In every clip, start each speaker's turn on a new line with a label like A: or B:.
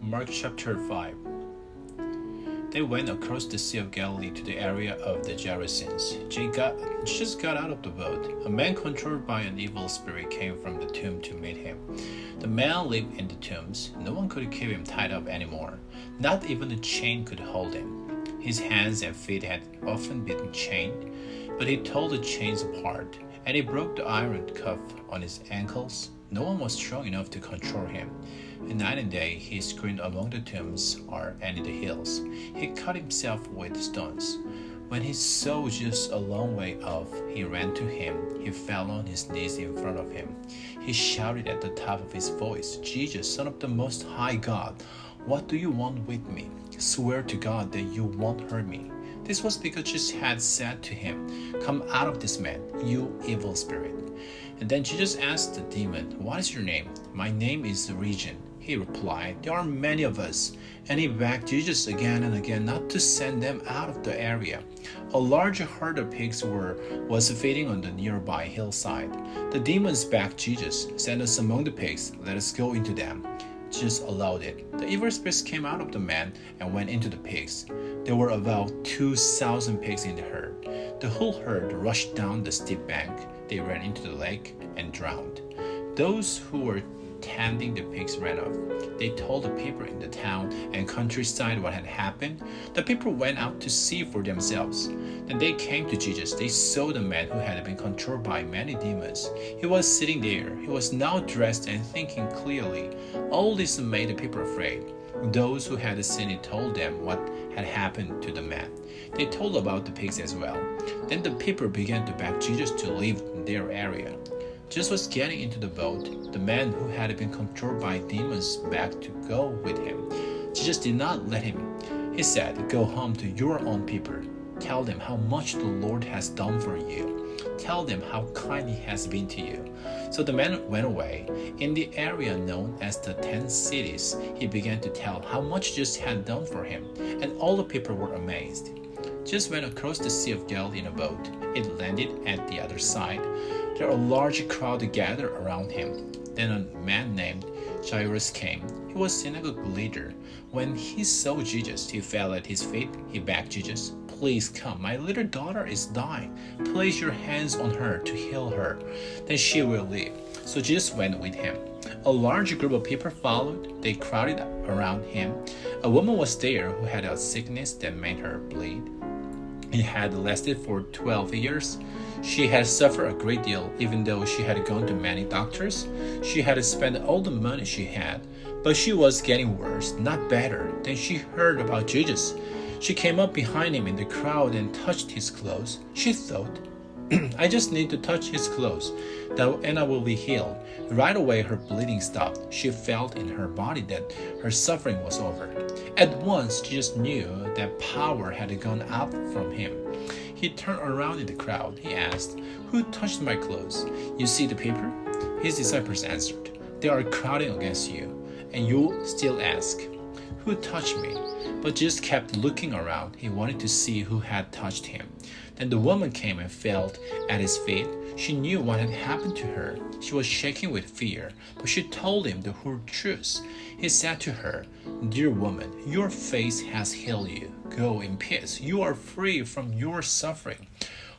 A: Mark chapter 5. They went across the Sea of Galilee to the area of the Gerasenes. Jesus got out of the boat. A man controlled by an evil spirit came from the tomb to meet him. The man lived in the tombs. No one could keep him tied up anymore. Not even a chain could hold him. His hands and feet had often been chained, but he tore the chains apart, and he broke the iron cuff on his ankles. No one was strong enough to control him. And night and day he screamed among the tombs and in the hills. He cut himself with stones. When he saw just a long way off, he ran to him. He fell on his knees in front of him. He shouted at the top of his voice, "Jesus, Son of the Most High God, what do you want with me? Swear to God that you won't hurt me." This was because Jesus had said to him, "Come out of this man, you evil spirit." And then Jesus asked the demon, "What is your name?" "My name is Legion," he replied. "There are many of us." And he begged Jesus again and again not to send them out of the area. A large herd of pigs was feeding on the nearby hillside. The demons begged Jesus, "Send us among the pigs, let us go into them." Jesus allowed it. The evil spirits came out of the man and went into the pigs. There were about 2,000 pigs in the herd. The whole herd rushed down the steep bank. They ran into the lake and drowned. Those who were tending the pigs ran off. They told the people in the town and countryside what had happened. The people went out to see for themselves. Then they came to Jesus. They saw the man who had been controlled by many demons. He was sitting there. He was now dressed and thinking clearly. All this made the people afraid. Those who had seen it told them what had happened to the man. They told about the pigs as well. Then the people began to beg Jesus to leave their area. Jesus was getting into the boat. The man who had been controlled by demons begged to go with him. Jesus did not let him. He said, "Go home to your own people. Tell them how much the Lord has done for you. Tell them how kind he has been to you." So the man went away. In the area known as the 10 cities, he began to tell how much Jesus had done for him, and all the people were amazed. Jesus went across the Sea of Galilee in a boat. It landed at the other side. There were a large crowd gathered around him. Then a man named Jairus came. He was a synagogue leader. When he saw Jesus, he fell at his feet. He begged Jesus, "Please come. My little daughter is dying. Place your hands on her to heal her. Then she will live." So Jesus went with him. A large group of people followed. They crowded around him. A woman was there who had a sickness that made her bleed. It had lasted for 12 years. She had suffered a great deal, even though she had gone to many doctors. She had spent all the money she had, but she was getting worse, not better. Then she heard about Jesus. She came up behind him in the crowd and touched his clothes. She thought, "I just need to touch his clothes, and I will be healed." Right away, her bleeding stopped. She felt in her body that her suffering was over. At once, Jesus knew that power had gone out from him. He turned around in the crowd. He asked, "Who touched my clothes?" "You see the people?" His disciples answered, "They are crowding against you, and you still ask, 'Who touched me?'" But Jesus kept looking around. He wanted to see who had touched him. Then the woman came and fell at his feet. She knew what had happened to her. She was shaking with fear, but she told him the whole truth. He said to her, "Dear woman, your faith has healed you. Go in peace. You are free from your suffering."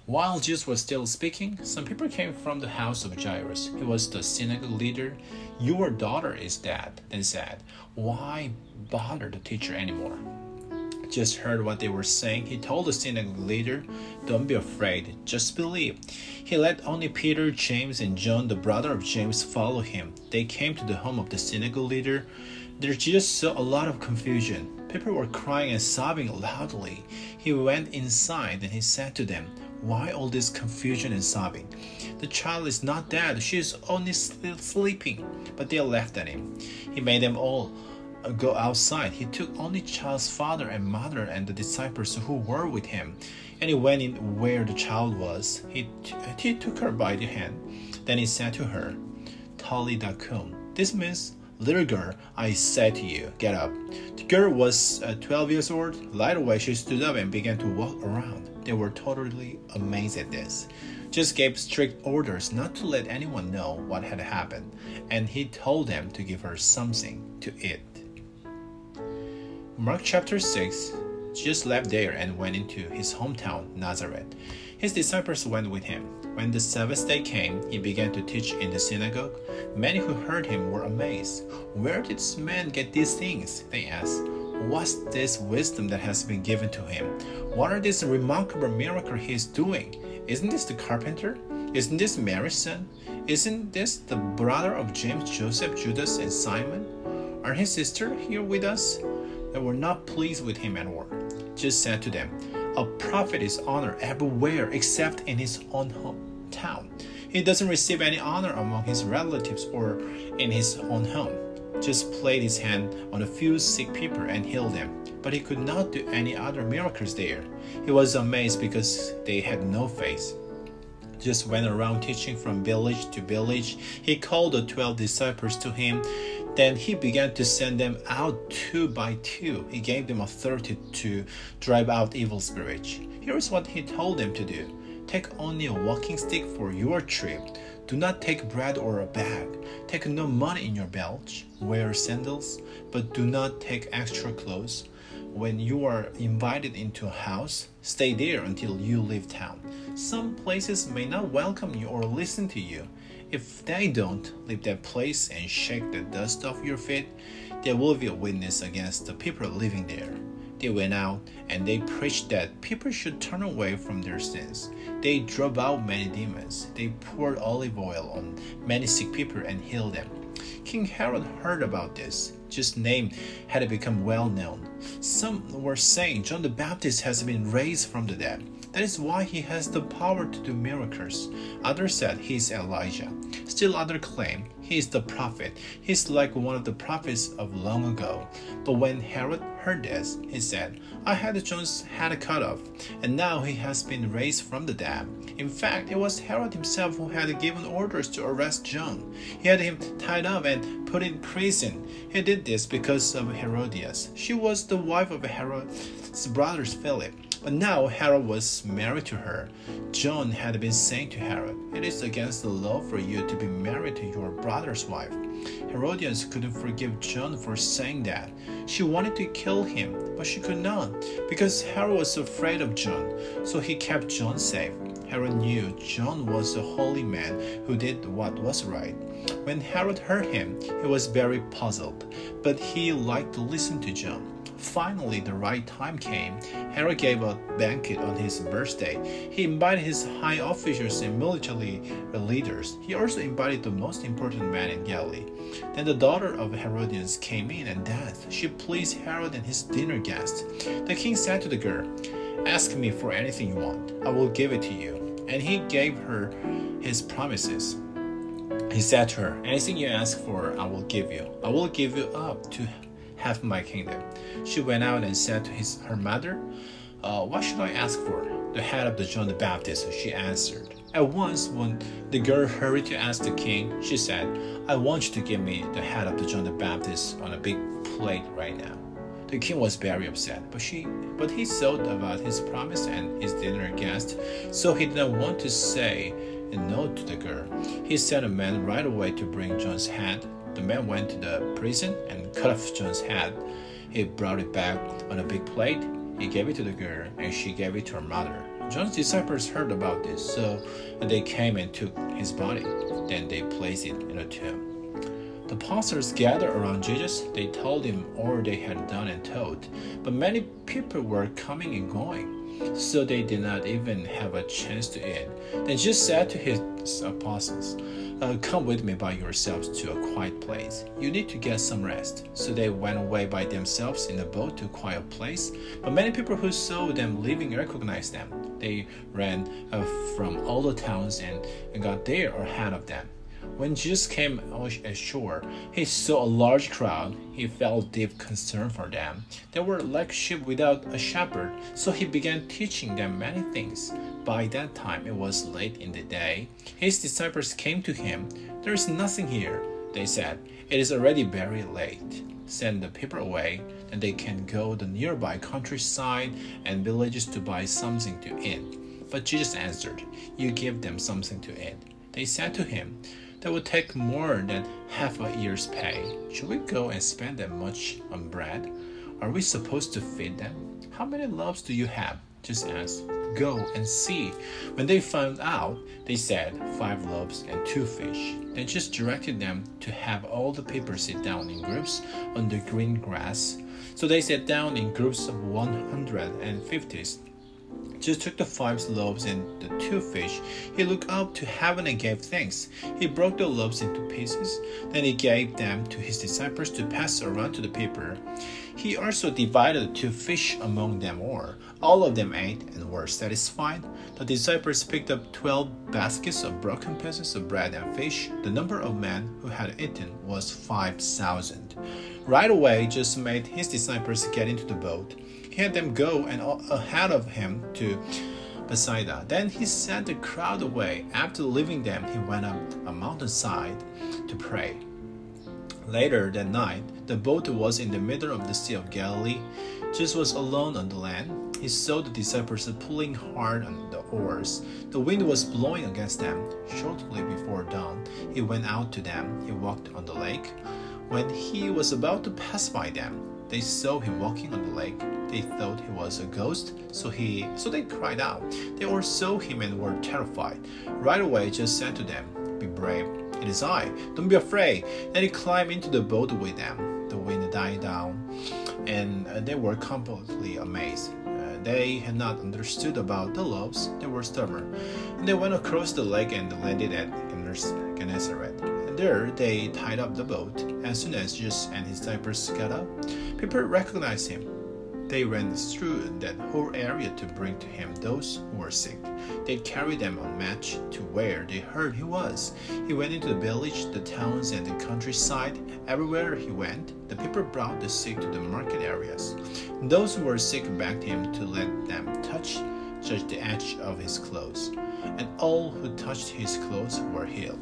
A: While Jesus was still speaking, some people came from the house of Jairus. He was the synagogue leader. "Your daughter is dead," they said. "Why bother the teacher anymore?" Just heard what they were saying. He told the synagogue leader, "Don't be afraid, just believe." He let only Peter, James, and John, the brother of James, follow him. They came to the home of the synagogue leader. There just saw a lot of confusion. People were crying and sobbing loudly. He went inside and he said to them, "Why all this confusion and sobbing? The child is not dead, she is only sleeping." But they laughed at him. He made them all go outside. He took only the child's father and mother and the disciples who were with him, and he went in where the child was. He took her by the hand. Then he said to her, "Talitha kum." This means, "Little girl, I said to you, get up." The girl was 12 years old. Right away she stood up and began to walk around. They were totally amazed at this. Jesus gave strict orders not to let anyone know what had happened, and he told them to give her something to eat. Mark chapter 6, Jesus left there and went into his hometown, Nazareth. His disciples went with him. When the Sabbath day came, he began to teach in the synagogue. Many who heard him were amazed. "Where did this man get these things?" they asked. "What's this wisdom that has been given to him? What are these remarkable miracles he is doing? Isn't this the carpenter? Isn't this Mary's son? Isn't this the brother of James, Joseph, Judas, and Simon? Aren't his sister here with us?" They were not pleased with him at all. Jesus said to them, "A prophet is honored everywhere except in his own hometown. He doesn't receive any honor among his relatives or in his own home." Just placed his hand on a few sick people and healed them, but he could not do any other miracles there. He was amazed because they had no faith. Just went around teaching from village to village. He called the 12 disciples to him. Then he began to send them out 2 by 2. He gave them authority to drive out evil spirits. Here is what he told them to do. "Take only a walking stick for your trip. Do not take bread or a bag. Take no money in your belt. Wear sandals, but do not take extra clothes. When you are invited into a house, stay there until you leave town. Some places may not welcome you or listen to you. If they don't, leave that place and shake the dust off your feet. There will be a witness against the people living there." They went out and they preached that people should turn away from their sins. They drove out many demons. They poured olive oil on many sick people and healed them. King Herod heard about this. Jesus' name had become well known. Some were saying John the Baptist has been raised from the dead. That is why he has the power to do miracles. Others said he is Elijah. Still others claim he is the prophet. He is like one of the prophets of long ago. But when Herod heard this, he said, "I had John's head cut off, and now he has been raised from the dead." In fact, it was Herod himself who had given orders to arrest John. He had him tied up and put in prison. He did this because of Herodias. She was the wife of Herod's brother Philip. But now Herod was married to her. John had been saying to Herod, "It is against the law for you to be married to your brother's wife." Herodias couldn't forgive John for saying that. She wanted to kill him, but she could not, because Herod was afraid of John, so he kept John safe. Herod knew John was a holy man who did what was right. When Herod heard him, he was very puzzled, but he liked to listen to John. Finally, the right time came. Herod gave a banquet on his birthday. He invited his high officials and military leaders. He also invited the most important man in Galilee. Then the daughter of Herodias came in and danced. She pleased Herod and his dinner guests. The king said to the girl, "Ask me for anything you want. I will give it to you." And he gave her his promises. He said to her, "Anything you ask for, I will give you. I will give you up to half my kingdom." She went out and said to her mother, "What should I ask for?" "The head of the John the Baptist," she answered. At once, when the girl hurried to ask the king, she said, "I want you to give me the head of the John the Baptist on a big plate right now." The king was very upset, but he thought about his promise and his dinner guest, so he did not want to say no to the girl. He sent a man right away to bring John's head. The man went to the prison and cut off John's head. He brought it back on a big plate. He gave it to the girl, and she gave it to her mother. John's disciples heard about this, so they came and took his body. Then they placed it in a tomb. The apostles gathered around Jesus. They told him all they had done and taught. But many people were coming and going, so they did not even have a chance to eat. Then Jesus said to his apostles, "Come with me by yourselves to a quiet place. You need to get some rest." So they went away by themselves in a boat to a quiet place. But many people who saw them leaving recognized them. They ran from all the towns and got there ahead of them. When Jesus came ashore, he saw a large crowd. He felt deep concern for them. They were like sheep without a shepherd, so he began teaching them many things. By that time, it was late in the day. His disciples came to him. "There is nothing here," they said. "It is already very late. Send the people away, then they can go to the nearby countryside and villages to buy something to eat." But Jesus answered, "You give them something to eat." They said to him, "That would take more than half a year's pay. Should we go and spend that much on bread?" Are we supposed to feed them? How many loaves do you have? Jesus asked. Go and see. When they found out, they said, 5 loaves and 2 fish. Then Jesus directed them to have all the people sit down in groups on the green grass. So they sat down in groups of 150s. Jesus took the 5 loaves and the 2 fish. He looked up to heaven and gave thanks. He broke the loaves into pieces. Then he gave them to his disciples to pass around to the people. He also divided the 2 fish among them all. All of them ate and were satisfied. The disciples picked up 12 baskets of broken pieces of bread and fish. The number of men who had eaten was 5,000. Right away, Jesus made his disciples get into the boat. He had them go and ahead of him to Bethsaida. Then he sent the crowd away. After leaving them, he went up a mountainside to pray. Later that night, the boat was in the middle of the Sea of Galilee. Jesus was alone on the land. He saw the disciples pulling hard on the oars. The wind was blowing against them. Shortly before dawn, he went out to them. He walked on the lake. When he was about to pass by them, they saw him walking on the lake. They thought he was a ghost, so they cried out. They all saw him and were terrified. Right away, Jesus said to them, Be brave. It is I. Don't be afraid. Then he climbed into the boat with them. The wind died down, and they were completely amazed. They had not understood about the loaves. They were stubborn. And they went across the lake and landed at Gennesaret. And there they tied up the boat. As soon as Jesus and his disciples got up, people recognized him. They ran through that whole area to bring to him those who were sick. They carried them on mats to where they heard he was. He went into the village, the towns, and the countryside. Everywhere he went, the people brought the sick to the market areas. Those who were sick begged him to let them touch just the edge of his clothes. And all who touched his clothes were healed.